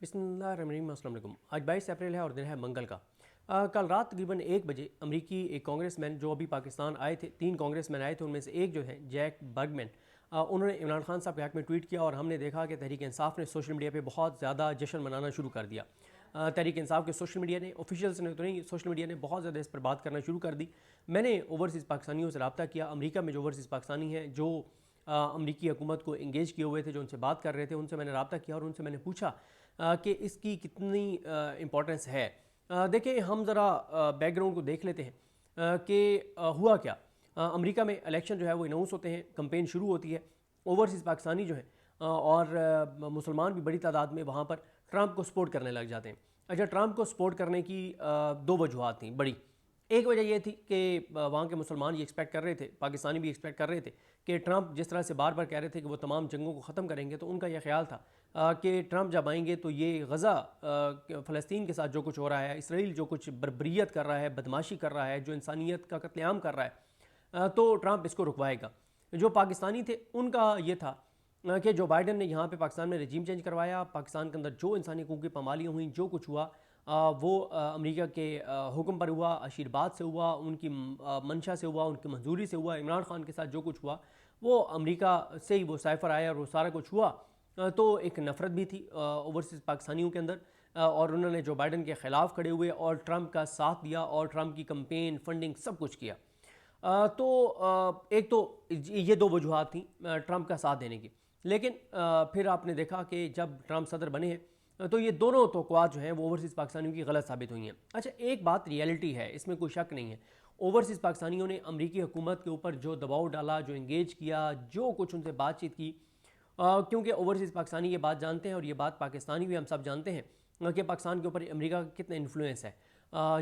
बिस्मिल्लाहिर्रहमानिर्रहीम। अस्सलाम वालेकुम। आज 22 अप्रैल है और दिन है मंगल का। कल रात तकरीबन 1 बजे अमरीकी एक कांग्रेसमैन जो अभी पाकिस्तान आए थे, 3 कांग्रेसमैन आए थे, उनमें से एक जो है जैक बर्गमैन, उन्होंने इमरान खान साहब के हक़ में ट्वीट किया और हमने देखा कि तहरीक इंसाफ ने सोशल मीडिया पे बहुत ज़्यादा जश्न मनाना शुरू कर दिया। तहरीक इंसाफ के सोशल मीडिया ने, ऑफिशियल्स ने तो नहीं, सोशल मीडिया ने बहुत ज़्यादा इस पर बात करना शुरू कर दी। मैंने ओवरसीज़ पाकिस्तानियों से रब्ता किया, अमरीका में जो ओवरसीज़ पाकिस्तानी हैं जो अमरीकी हुकूमत को इंगेज किए हुए थे, जो उनसे बात कर रहे थे, उनसे मैंने रब्ता किया और उनसे मैंने पूछा कि इसकी कितनी इम्पोर्टेंस है। देखिए, हम ज़रा बैकग्राउंड को देख लेते हैं कि हुआ क्या। अमेरिका में इलेक्शन जो है वो अनाउंस होते हैं, कैंपेन शुरू होती है। ओवरसीज़ पाकिस्तानी जो हैं और मुसलमान भी बड़ी तादाद में वहाँ पर ट्रंप को सपोर्ट करने लग जाते हैं। अच्छा, ट्रंप को सपोर्ट करने की दो वजूहत थी बड़ी। एक वजह यह थी कि वहाँ के मुसलमान ये एक्सपेक्ट कर रहे थे, पाकिस्तानी भी एक्सपेक्ट कर रहे थे कि ट्रंप जिस तरह से बार बार कह रहे थे कि वो तमाम जंगों को ख़त्म करेंगे, तो उनका यह ख्याल था कि ट्रंप जब आएंगे तो ये गज़ा, फ़लस्तीन के साथ जो कुछ हो रहा है, इसराइल जो कुछ बर्बरियत कर रहा है, बदमाशी कर रहा है, जो इंसानियत का कत्लेआम कर रहा है, तो ट्रंप इसको रुकवाएगा। जो पाकिस्तानी थे उनका ये था कि जो बाइडन ने यहाँ पे पाकिस्तान में रजीम चेंज करवाया, पाकिस्तान के अंदर जो इंसानी हकूक़ की पामालियाँ हुई, जो कुछ हुआ वो अमेरिका के हुक्म पर हुआ, आशीर्वाद से हुआ, उनकी मंशा से हुआ, उनकी मंजूरी से हुआ। इमरान खान के साथ जो कुछ हुआ वो अमेरिका से ही वो साइफर आया और वो सारा कुछ हुआ। तो एक नफ़रत भी थी ओवरसीज़ पाकिस्तानियों के अंदर, और उन्होंने जो बाइडन के ख़िलाफ़ खड़े हुए और ट्रंप का साथ दिया और ट्रंप की कंपेन, फंडिंग, सब कुछ किया। एक तो ये दो वजूहत थी ट्रंप का साथ देने की। लेकिन फिर आपने देखा कि जब ट्रंप सदर बने हैं तो ये दोनों तौक़ुआत जो हैं वो ओवरसीज़ पाकिस्तानियों की गलत साबित हुई हैं। अच्छा, एक बात रियलिटी है, इसमें कोई शक नहीं है। ओवरसीज़ पाकिस्तानियों ने अमरीकी हुकूमत के ऊपर जो दबाव डाला, जो इंगेज किया, जो कुछ उनसे बातचीत की, क्योंकि ओवरसीज़ पाकिस्तानी ये बात जानते हैं और ये बात पाकिस्तानी भी हम सब जानते हैं कि पाकिस्तान के ऊपर अमेरिका का कितना इन्फ्लुएंस है।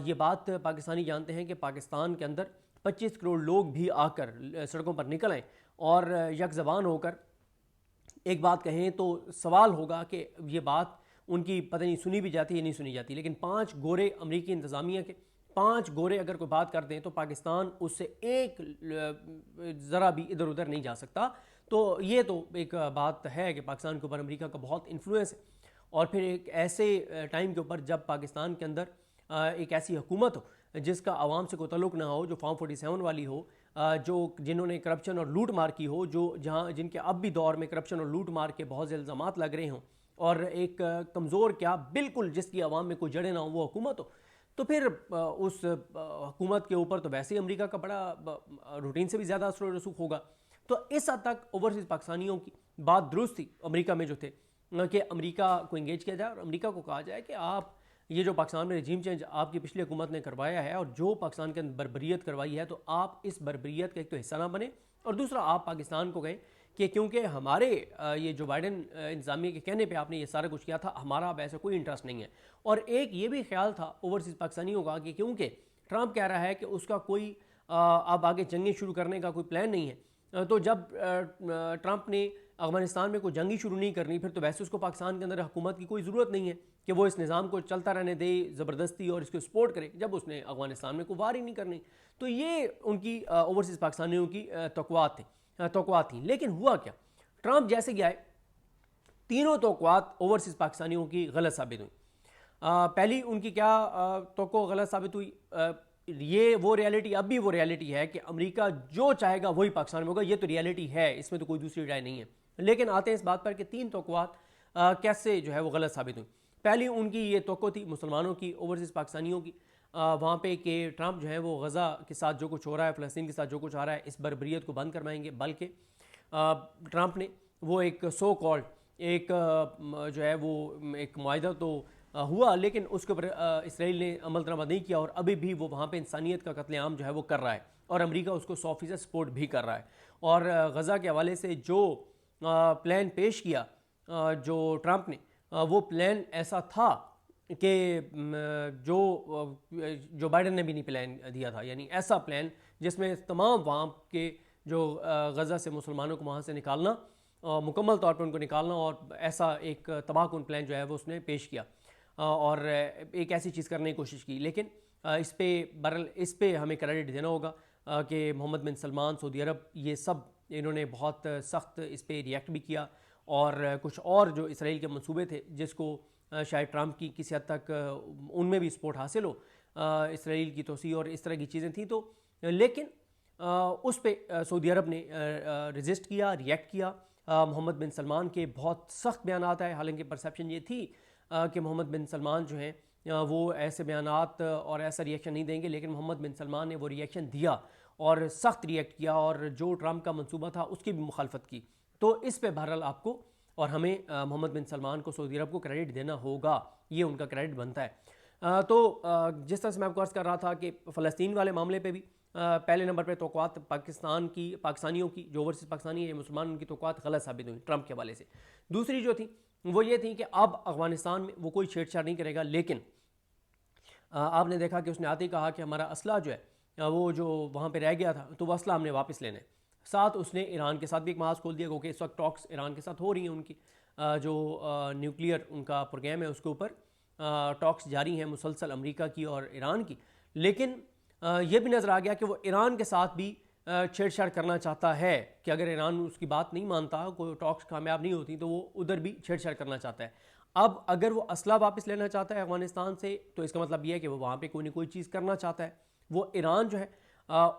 ये बात पाकिस्तानी जानते हैं कि पाकिस्तान के अंदर 25 करोड़ लोग भी आकर सड़कों पर निकल आएँ और यक ज़बान होकर एक बात कहें तो सवाल होगा कि ये बात उनकी पता नहीं सुनी भी जाती है नहीं सुनी जाती। लेकिन 5 गोरे अमरीकी इंतज़ामिया के 5 गोरे अगर कोई बात कर दें तो पाकिस्तान उससे एक ज़रा भी इधर उधर नहीं जा सकता। तो ये तो एक बात है कि पाकिस्तान के ऊपर अमेरिका का बहुत इन्फ्लुएंस है। और फिर एक ऐसे टाइम के ऊपर जब पाकिस्तान के अंदर एक ऐसी हुकूमत हो जिसका आवाम से कोई तल्लुक़ ना हो, जो फॉर्म 47 वाली हो, जो जिन्होंने करप्शन और लूट मार की हो, जो जहाँ जिनके अब भी दौर में करप्शन और लूट मार के बहुत से इल्ज़ामात लग रहे हों, और एक कमज़ोर क्या बिल्कुल जिसकी आवाम में कोई जड़े ना हो वो हुकूमत हो, तो फिर उस हुकूमत के ऊपर तो वैसे ही अमेरिका का बड़ा रूटीन से भी ज़्यादा असर रसूख होगा। तो इस हद तक ओवरसीज़ पाकिस्तानियों की बात दुरुस्त थी अमेरिका में जो थे कि अमेरिका को इंगेज किया जाए और अमेरिका को कहा जाए कि आप ये जो पाकिस्तान में रजीम चेंज आपकी पिछली हुकूमत ने करवाया है और जो पाकिस्तान के अंदर बर्बरियत करवाई है, तो आप इस बर्बरियत का एक तो हिस्सा ना बने, और दूसरा आप पाकिस्तान को कहें कि क्योंकि हमारे ये जो बाइडन इंतज़ामिया के कहने पे आपने ये सारा कुछ किया था, हमारा अब ऐसा कोई इंटरेस्ट नहीं है। और एक ये भी ख्याल था ओवरसीज़ पाकिस्तानियों का कि क्योंकि ट्रंप कह रहा है कि उसका कोई अब आगे जंगें शुरू करने का कोई प्लान नहीं है, तो जब ट्रंप ने अफगानिस्तान में कोई जंगी शुरू नहीं करनी, फिर तो वैसे उसको पाकिस्तान के अंदर हुकूमत की कोई ज़रूरत नहीं है कि वो इस निज़ाम को चलता रहने दे ज़बरदस्ती और इसको सपोर्ट करे, जब उसने अफगानिस्तान में कोई वार ही नहीं करनी। तो ये उनकी ओवरसीज़ पाकिस्तानियों की तौक़ुआत थी। लेकिन हुआ क्या, ट्रंप जैसे कि आए, तीनों तौक़ुआत ओवरसीज़ पाकिस्तानियों की गलत साबित हुई। पहली उनकी क्या तौक़्क़ो गलत साबित हुई, ये वो रियलिटी, अब भी वो रियलिटी है कि अमेरिका जो चाहेगा वही पाकिस्तान में होगा। ये तो रियलिटी है, इसमें तो कोई दूसरी राय नहीं है। लेकिन आते हैं इस बात पर कि तीन तौक़्क़ुआत कैसे जो है वो गलत साबित हुई। पहली उनकी ये तौक़्क़ो थी मुसलमानों की, ओवरसीज़ पाकिस्तानियों की, वहाँ पे कि ट्रंप जो है वो गज़ा के साथ जो कुछ हो रहा है, फ़लस्तीन के साथ जो कुछ आ रहा है, इस बर्बरियत को बंद करवाएंगे। बल्कि ट्रंप ने वो एक सो कॉल्ड एक जो है वो एक मुआहदा तो हुआ, लेकिन उसके ऊपर इसराइल ने अमल दरामद नहीं किया और अभी भी वो वहाँ पे इंसानियत का कत्लेआम जो है वो कर रहा है और अमेरिका उसको 100% सपोर्ट भी कर रहा है। और गज़ा के हवाले से जो प्लान पेश किया जो ट्रंप ने, वो प्लान ऐसा था कि जो बाइडन ने भी नहीं प्लान दिया था। यानी ऐसा प्लान जिसमें तमाम वहाँ के जो गज़ा से मुसलमानों को वहाँ से निकालना, मुकम्मल तौर पर उनको निकालना, और ऐसा एक तबाहकुन प्लान जो है वो उसने पेश किया और एक ऐसी चीज़ करने की कोशिश की। लेकिन इस पे हमें क्रेडिट देना होगा कि मोहम्मद बिन सलमान, सऊदी अरब, ये सब इन्होंने बहुत सख्त इस पर रिएक्ट भी किया और कुछ और जो इसराइल के मंसूबे थे जिसको शायद ट्रंप की किसी हद तक उनमें भी सपोर्ट हासिल हो, इसराइल की तोसी और इस तरह की चीज़ें थी। तो लेकिन उस पर सऊदी अरब ने रजिस्ट किया, रिएक्ट किया। मोहम्मद बिन सलमान के बहुत सख्त बयान आए, हालांकि परसेप्शन ये थी कि मोहम्मद बिन सलमान जो हैं वो ऐसे बयानात और ऐसा रिएक्शन नहीं देंगे, लेकिन मोहम्मद बिन सलमान ने वो रिएक्शन दिया और सख्त रिएक्ट किया और जो ट्रंप का मंसूबा था उसकी भी मुखालफत की। तो इस पे बहरहाल आपको और हमें मोहम्मद बिन सलमान को, सऊदी अरब को क्रेडिट देना होगा, ये उनका क्रेडिट बनता है। जिस तरह से मैं आपको अर्ज़ कर रहा था कि फ़लस्तीन वाले मामले पे भी पहले नंबर पे तौक़ुआत पाकिस्तानियों की जो ओवरसीज़ पाकिस्तानी है मुसलमान, उनकी तौक़ुआत गलत साबित हुई ट्रंप के हवाले से। दूसरी जो थी वो ये थी कि अब अफ़गानिस्तान में वो कोई छेड़छाड़ नहीं करेगा, लेकिन आपने देखा कि उसने आते ही कहा कि हमारा असला जो है वो जो वहाँ पे रह गया था तो वो असला हमने वापस लेना है। साथ उसने ईरान के साथ भी एक महाज खोल दिया, क्योंकि इस वक्त टॉक्स ईरान के साथ हो रही हैं, उनकी जो न्यूक्लियर उनका प्रोग्राम है उसके ऊपर टॉक्स जारी हैं मुसलसल अमेरिका की और ईरान की। लेकिन ये भी नज़र आ गया कि वो ईरान के साथ भी छेड़छाड़ करना चाहता है कि अगर ईरान उसकी बात नहीं मानता, कोई टॉक्स कामयाब नहीं होती, तो वो उधर भी छेड़छाड़ करना चाहता है। अब अगर वो असला वापस लेना चाहता है अफगानिस्तान से, तो इसका मतलब ये है कि वो वहाँ पे कोई ना कोई चीज़ करना चाहता है। वो ईरान जो है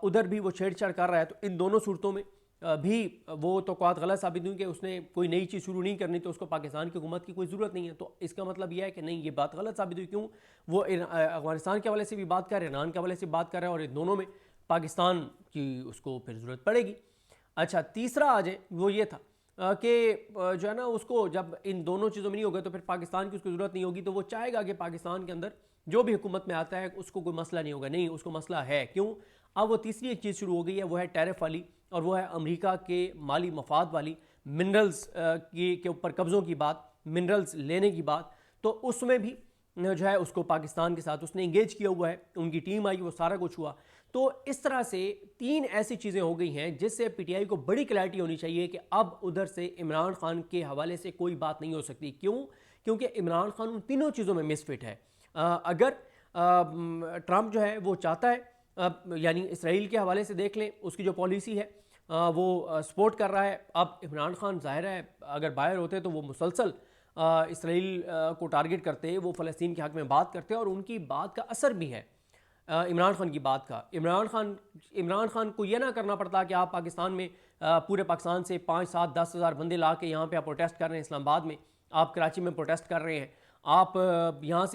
उधर भी वो छेड़छाड़ कर रहा है। तो इन दोनों सूरतों में भी वो तौक़ुआत गलत साबित हुई कि उसने कोई नई चीज़ शुरू नहीं करनी, तो उसको पाकिस्तान की हुकूमत की कोई ज़रूरत नहीं है। तो इसका मतलब यह है कि नहीं, ये बात गलत साबित हुई। क्यों? वो अफगानिस्तान के हवाले से भी बात कर रहे हैं, ईरान के हवाले से बात कर रहे हैं, और इन दोनों में पाकिस्तान की उसको फिर ज़रूरत पड़ेगी। अच्छा, तीसरा आ जाए वो ये था कि जो है ना, उसको जब इन दोनों चीज़ों में नहीं होगा तो फिर पाकिस्तान की उसको ज़रूरत नहीं होगी, तो वो चाहेगा कि पाकिस्तान के अंदर जो भी हुकूमत में आता है उसको कोई मसला नहीं होगा। नहीं, उसको मसला है। क्यों? अब वो तीसरी एक चीज़ शुरू हो गई है, वो है टैरिफ वाली, और वो है अमेरिका के माली मफाद वाली, मिनरल्स के ऊपर कब्ज़ों की बात, मिनरल्स लेने की बात। तो उसमें भी जो है उसको पाकिस्तान के साथ उसने इंगेज किया हुआ है, उनकी टीम आई, वो सारा कुछ हुआ। तो इस तरह से तीन ऐसी चीज़ें हो गई हैं जिससे पीटीआई को बड़ी क्लैरिटी होनी चाहिए कि अब उधर से इमरान खान के हवाले से कोई बात नहीं हो सकती। क्यों? क्योंकि इमरान खान उन तीनों चीज़ों में मिसफिट है। अगर ट्रंप जो है वो चाहता है, यानी इसराइल के हवाले से देख लें, उसकी जो पॉलिसी है वो सपोर्ट कर रहा है। अब इमरान खान ज़ाहिर है अगर बाहर होते तो वो मुसलसल इसराइल को टारगेट करते, वो फ़लस्तीन के हक़ में बात करते, और उनकी बात का असर भी है इमरान खान की बात का। इमरान खान को यह ना करना पड़ता कि आप पाकिस्तान में पूरे पाकिस्तान से 5, 7, 10 हज़ार बंदे ला के यहाँ पे आप प्रोटेस्ट कर रहे हैं, इस्लामाबाद में आप कराची में प्रोटेस्ट कर रहे हैं, आप यहाँ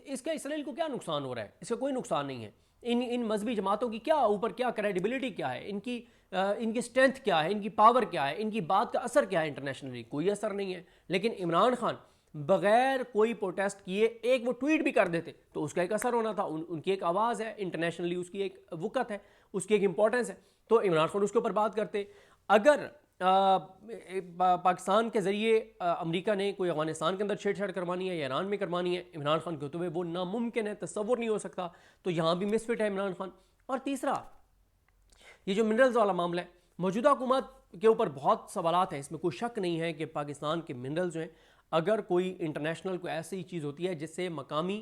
इसका इसराइल को क्या नुकसान हो रहा है? इसका कोई नुकसान नहीं है। इन मजहबी जमातों की क्या ऊपर क्या क्रेडिबिलिटी क्या है, इनकी स्ट्रेंथ क्या है, इनकी पावर क्या है, इनकी बात का असर क्या है इंटरनेशनली? कोई असर नहीं है। लेकिन इमरान खान बगैर कोई प्रोटेस्ट किए एक वो ट्वीट भी कर देते तो उसका एक असर होना था। उनकी एक आवाज़ है इंटरनेशनली, उसकी एक वक़्त है, उसकी एक इंपॉर्टेंस है, तो इमरान खान उसके ऊपर बात करते। अगर पाकिस्तान के ज़रिए अमेरिका ने कोई अफगानिस्तान के अंदर छेड़छाड़ करवानी है या ईरान में करवानी है, इमरान खान के होते हुए वो नामुमकिन है, तसव्वुर नहीं हो सकता। तो यहाँ भी मिसफिट है इमरान खान। और तीसरा, ये जो मिनरल्स वाला मामला है, मौजूदा हुकूमत के ऊपर बहुत सवालात हैं, इसमें कोई शक नहीं है कि पाकिस्तान के मिनरल्स जो हैं, अगर कोई इंटरनेशनल कोई ऐसी चीज़ होती है जिससे मकामी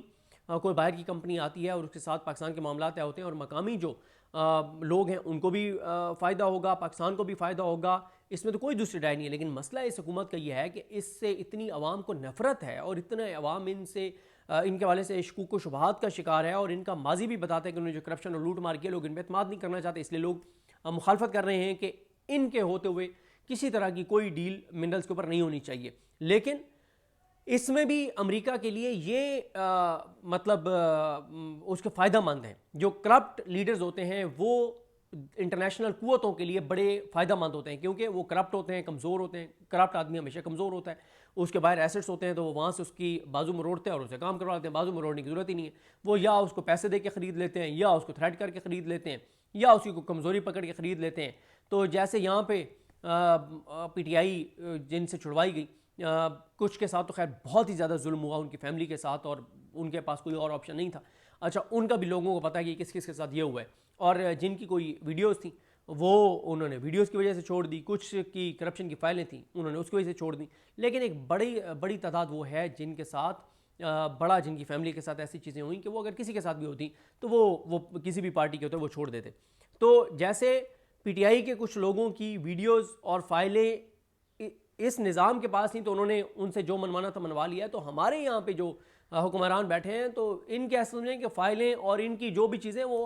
कोई बाहर की कंपनी आती है और उसके साथ पाकिस्तान के मामला तय होते हैं और मकामी जो लोग हैं उनको भी फ़ायदा होगा, पाकिस्तान को भी फ़ायदा होगा, इसमें तो कोई दूसरी राय नहीं है। लेकिन मसला इस हुकूमत का यह है कि इससे इतनी आवाम को नफ़रत है और इतने अवाम इनसे इनके वाले से शकूक व शुबहात का शिकार है, और इनका माजी भी बताते हैं कि उन्होंने जो करप्शन और लूट मार किया, लोग इन पर एतमाद नहीं करना चाहते, इसलिए लोग मुखालफत कर रहे हैं कि इनके होते हुए किसी तरह की कोई डील मिनरल्स के ऊपर नहीं होनी चाहिए। लेकिन इसमें भी अमेरिका के लिए ये मतलब उसके फ़ायदा मंद हैं। जो करप्ट लीडर्स होते हैं वो इंटरनेशनल कुव्वतों के लिए बड़े फ़ायदा मंद होते हैं, क्योंकि वो करप्ट होते हैं, कमज़ोर होते हैं। करप्ट आदमी हमेशा कमज़ोर होता है, उसके बाहर एसेट्स होते हैं, तो वो वहाँ से उसकी बाजू मरोड़ते हैं और उसे काम करवा लेते हैं। बाजू मरोड़ने की ज़रूरत ही नहीं है, वो या उसको पैसे दे के ख़रीद लेते हैं, या उसको थ्रेट करके ख़रीद लेते हैं, या उसी को कमज़ोरी पकड़ के ख़रीद लेते हैं। तो जैसे यहाँ पे PTI जिनसे छुड़वाई गई, कुछ के साथ तो खैर बहुत ही ज़्यादा जुल्म हुआ, उनकी फैमिली के साथ, और उनके पास कोई और ऑप्शन नहीं था। अच्छा, उनका भी लोगों को पता है कि किस किस के साथ ये हुआ है, और जिनकी कोई वीडियोस थी वो उन्होंने वीडियोस की वजह से छोड़ दी, कुछ की करप्शन की फाइलें थी उन्होंने उसकी वजह से छोड़ दी। लेकिन एक बड़ी तादाद वो है जिनके साथ जिनकी फैमिली के साथ ऐसी चीज़ें हुई कि वो अगर किसी के साथ भी होती तो वो किसी भी पार्टी के होते वो छोड़ देते। तो जैसे PTI के कुछ लोगों की वीडियोज़ और फाइलें इस निज़ाम के पास नहीं तो उन्होंने उनसे जो मनवाना था मनवा लिया है। तो हमारे यहाँ पे जो हुक्मरान बैठे हैं तो इनके असल में कि फ़ाइलें और इनकी जो भी चीज़ें वो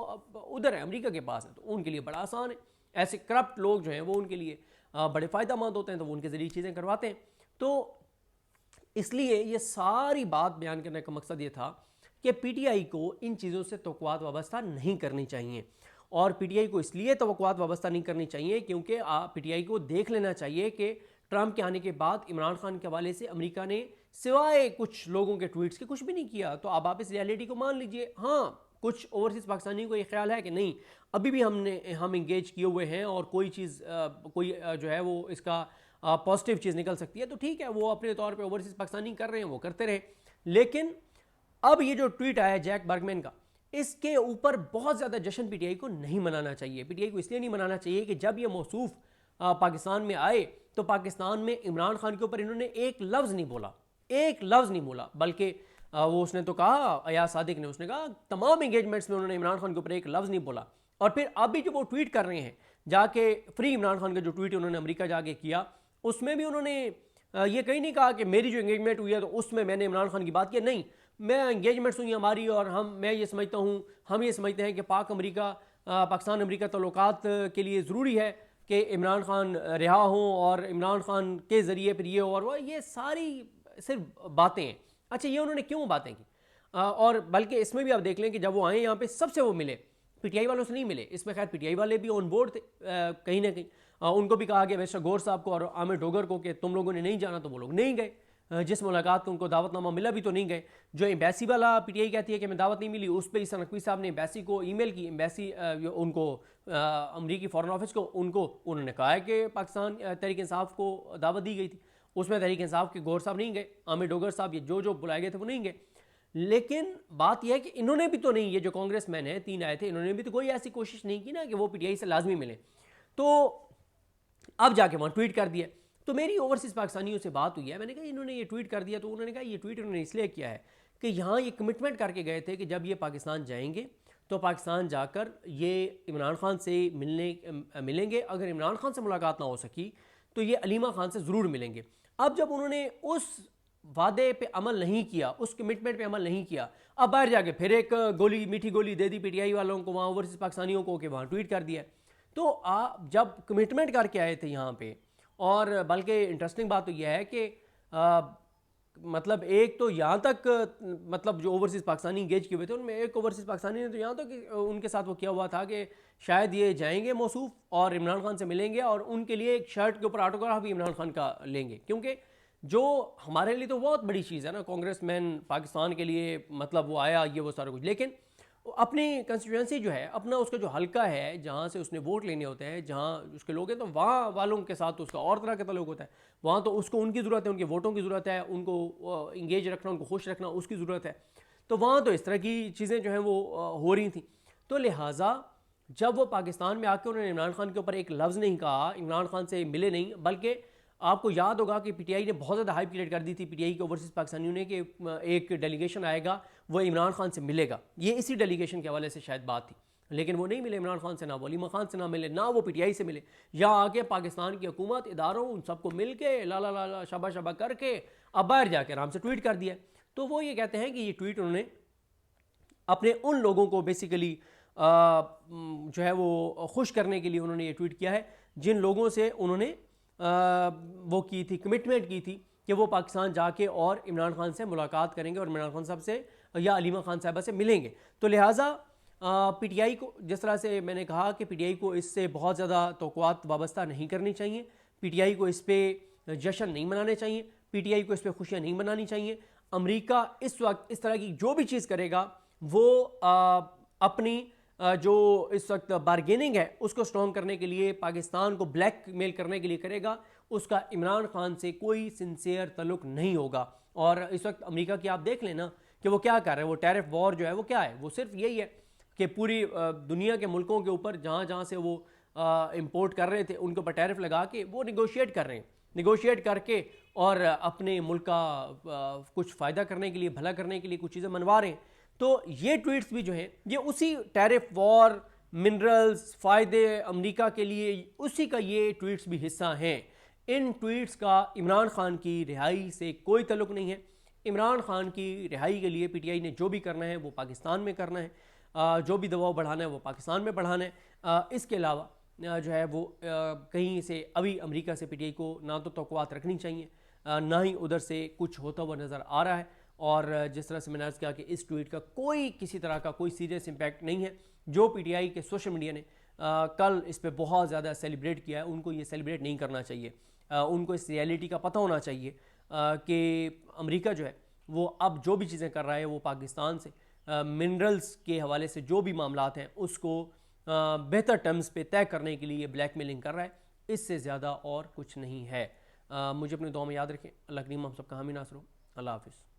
उधर है, अमेरिका के पास है, तो उनके लिए बड़ा आसान है। ऐसे करप्ट लोग जो हैं वो उनके लिए बड़े फ़ायदेमंद होते हैं, तो वो उनके ज़रिए चीज़ें करवाते हैं। तो इसलिए ये सारी बात बयान करने का मकसद ये था कि पीटीआई को इन चीज़ों से तवक्कुआत वाबस्ता नहीं करनी चाहिए। और पीटीआई को इसलिए तवक्कुआत वाबस्ता नहीं करनी चाहिए क्योंकि पीटीआई को देख लेना चाहिए कि ट्रंप के आने के बाद इमरान खान के हवाले से अमेरिका ने सिवाय कुछ लोगों के ट्वीट्स के कुछ भी नहीं किया। तो अब आप इस रियलिटी को मान लीजिए। हाँ, कुछ ओवरसीज़ पाकिस्तानियों को ये ख्याल है कि नहीं, अभी भी हम इंगेज किए हुए हैं और कोई चीज़ जो है वो इसका पॉजिटिव चीज़ निकल सकती है, तो ठीक है, वो अपने तौर पे ओवरसीज़ पाकिस्तानी कर रहे हैं, वो करते रहे। लेकिन अब ये जो ट्वीट आया जैक बर्गमैन का, इसके ऊपर बहुत ज़्यादा जश्न पीटीआई को नहीं मनाना चाहिए। पीटीआई को इसलिए नहीं मनाना चाहिए कि जब ये मौसूफ पाकिस्तान में आए तो पाकिस्तान में इमरान खान के ऊपर इन्होंने एक लफ्ज़ नहीं बोला, एक लफ्ज़ नहीं बोला, बल्कि वो उसने तो कहा, अयाज सादिक ने, उसने कहा तमाम इंगेजमेंट्स में उन्होंने इमरान खान के ऊपर एक लफ्ज़ नहीं बोला। और फिर अभी जो वो ट्वीट कर रहे हैं जाके, फ्री इमरान खान का जो ट्वीट उन्होंने अमेरिका जाके किया, उसमें भी उन्होंने ये कहीं नहीं कहा कि मेरी जो इंगेजमेंट हुई है तो उसमें मैंने इमरान खान की बात की। नहीं, मैं इंगेजमेंट्स हुई हमारी, और मैं ये समझता हूँ, हम ये समझते हैं कि पाकिस्तान अमेरिका तल्लुकात के लिए ज़रूरी है कि इमरान खान रिहा हों और इमरान खान के ज़रिए फिर ये और वो, ये सारी सिर्फ बातें हैं। अच्छा, ये उन्होंने क्यों बातें की? और बल्कि इसमें भी आप देख लें कि जब वो आए यहाँ पे सबसे वो मिले, पीटीआई वालों से नहीं मिले। इसमें खैर पीटीआई वाले भी ऑन बोर्ड थे कहीं ना कहीं। उनको भी कहा गया मिस्टर गौर साहब को और आमिर डोगर को कि तुम लोगों ने नहीं जाना, तो वो लोग नहीं गए। जिस मुलाकात को उनको दावतनामा मिला भी तो नहीं गए। जो एम्बेसी वाला पीटीआई कहती है कि मैं दावत नहीं मिली, उस पर ईसा नकवी साहब ने एम्बेसी को ईमेल की, एम्बेसी उनको अमरीकी फॉरेन ऑफिस को, उन्होंने कहा है कि पाकिस्तान तहरीक इंसाफ को दावत दी गई थी। उसमें तहरीक इंसाफ के गौर साहब नहीं गए, आमिर डोगर साहब, ये जो बुलाए गए थे वो नहीं गए। लेकिन बात यह है कि इन्होंने भी तो नहीं, ये जो कांग्रेसमैन है 3 आए थे, इन्होंने भी तो कोई ऐसी कोशिश नहीं की ना कि वो पीटीआई से लाजमी मिले। तो अब जाके वहाँ ट्वीट कर दिया। तो मेरी ओवरसीज़ पाकिस्तानियों से बात हुई है, मैंने कहा इन्होंने ये ट्वीट कर दिया, तो उन्होंने कहा ये ट्वीट उन्होंने इसलिए किया है कि यहाँ ये कमिटमेंट करके गए थे कि जब ये पाकिस्तान जाएंगे तो पाकिस्तान जाकर ये इमरान खान से मिलेंगे। अगर इमरान खान से मुलाकात ना हो सकी तो ये अलीमा खान से ज़रूर मिलेंगे। अब जब उन्होंने उस वादे पे अमल नहीं किया, उस कमिटमेंट पे अमल नहीं किया, अब बाहर जाके फिर एक गोली, मीठी गोली दे दी पीटीआई वालों को, वहाँ ओवरसीज़ पाकिस्तानियों को, कि वहाँ ट्वीट कर दिया। तो आप जब कमिटमेंट करके आए थे यहाँ पे, और बल्कि इंटरेस्टिंग बात तो यह है कि मतलब एक तो यहाँ तक, मतलब जो ओवरसीज़ पाकिस्तानी इंगेज किए हुए थे उनमें एक ओवरसीज़ पाकिस्तानी ने तो यहाँ तक उनके साथ वो किया हुआ था कि शायद ये जाएंगे मौसूफ और इमरान खान से मिलेंगे और उनके लिए एक शर्ट के ऊपर ऑटोग्राफ भी इमरान खान का लेंगे। क्योंकि जो हमारे लिए तो बहुत बड़ी चीज़ है ना, कांग्रेसमैन पाकिस्तान के लिए, मतलब वो आया, ये वो सारा कुछ। लेकिन अपनी कंस्टिट्यूंसी जो है, अपना उसका जो हल्का है जहाँ से उसने वोट लेने होते हैं, जहाँ उसके लोग हैं, तो वहाँ वालों के साथ तो उसका और तरह का ताल्लुक होता है। वहाँ तो उसको उनकी ज़रूरत है, उनके वोटों की ज़रूरत है, उनको इंगेज रखना, उनको खुश रखना उसकी ज़रूरत है। तो वहाँ तो इस तरह की चीज़ें जो हैं वो हो रही थी। तो लिहाजा जब वो पाकिस्तान में आके उन्होंने इमरान खान के ऊपर एक लफ्ज़ नहीं कहा, इमरान खान से मिले नहीं, बल्कि आपको याद होगा कि पीटीआई ने बहुत ज़्यादा हाइप क्रिएट कर दी थी, पीटीआई के ओवरसीज़ पाकिस्तानियों ने, कि एक डेलीगेशन आएगा वो इमरान खान से मिलेगा। ये इसी डेलीगेशन के हवाले से शायद बात थी, लेकिन वो नहीं मिले इमरान खान से, ना वो अलीमा खान से ना मिले, ना वो पीटीआई से मिले। यहाँ आके पाकिस्तान की हुकूमत, इदारों, उन सबको मिल के ला ला ला ला शाबा शाबा करके अब बाहर जाके आराम से ट्वीट कर दिया। तो वो ये कहते हैं कि ये ट्वीट उन्होंने अपने उन लोगों को बेसिकली जो है वो खुश करने के लिए उन्होंने ये ट्वीट किया है, जिन लोगों से उन्होंने वो की थी, कमिटमेंट की थी कि वो पाकिस्तान जाके और इमरान खान से मुलाकात करेंगे और इमरान खान साहब से या अलीमा खान साहबा से मिलेंगे। तो लिहाजा पीटीआई को, जिस तरह से मैंने कहा कि पीटीआई को इससे बहुत ज़्यादा तवक्कुआत वाबस्ता नहीं करनी चाहिए, पीटीआई को इस पर जश्न नहीं मनाने चाहिए, पीटीआई को इस पर खुशियाँ नहीं मनानी चाहिए। अमेरिका इस वक्त इस तरह की जो भी चीज़ करेगा वो अपनी जो इस वक्त बारगेनिंग है उसको स्ट्रॉन्ग करने के लिए, पाकिस्तान को ब्लैकमेल करने के लिए करेगा। उसका इमरान खान से कोई सिंसियर तल्लुक नहीं होगा। और इस वक्त अमेरिका की आप देख लेना कि वो क्या कर रहे हैं, वो टैरिफ वॉर जो है वो क्या है, वो सिर्फ यही है कि पूरी दुनिया के मुल्कों के ऊपर जहाँ जहाँ से वो इंपोर्ट कर रहे थे उनके ऊपर टैरिफ लगा के वो निगोशिएट कर रहे हैं, निगोशिएट करके और अपने मुल्क का कुछ फ़ायदा करने के लिए, भला करने के लिए कुछ चीज़ें मनवा रहे हैं। तो ये ट्वीट्स भी जो हैं ये उसी टैरिफ वॉर, मिनरल्स, फ़ायदे अमेरिका के लिए, उसी का ये ट्वीट्स भी हिस्सा हैं। इन ट्वीट्स का इमरान खान की रिहाई से कोई ताल्लुक नहीं है। इमरान खान की रिहाई के लिए पीटीआई ने जो भी करना है वो पाकिस्तान में करना है, जो भी दबाव बढ़ाना है वो पाकिस्तान में बढ़ाना है। इसके अलावा जो है वो कहीं से अभी अमेरिका से पीटीआई को ना तो तवक्कुआत रखनी चाहिए, ना ही उधर से कुछ होता हुआ नज़र आ रहा है। और जिस तरह से मैंने अर्ज़ किया कि इस ट्वीट का कोई किसी तरह का कोई सीरियस इम्पैक्ट नहीं है। जो पीटीआई के सोशल मीडिया ने कल इस पर बहुत ज़्यादा सेलिब्रेट किया है, उनको ये सेलिब्रेट नहीं करना चाहिए। उनको इस रियलिटी का पता होना चाहिए कि अमेरिका जो है वो अब जो भी चीज़ें कर रहा है वो पाकिस्तान से मिनरल्स के हवाले से जो भी मामलात हैं उसको बेहतर टर्म्स पे तय करने के लिए ब्लैकमेलिंग कर रहा है। इससे ज़्यादा और कुछ नहीं है। मुझे अपनी दुआ में याद रखें। अल्लाह करीम हम सब का हामी नासर हो। अल्लाह हाफिज़।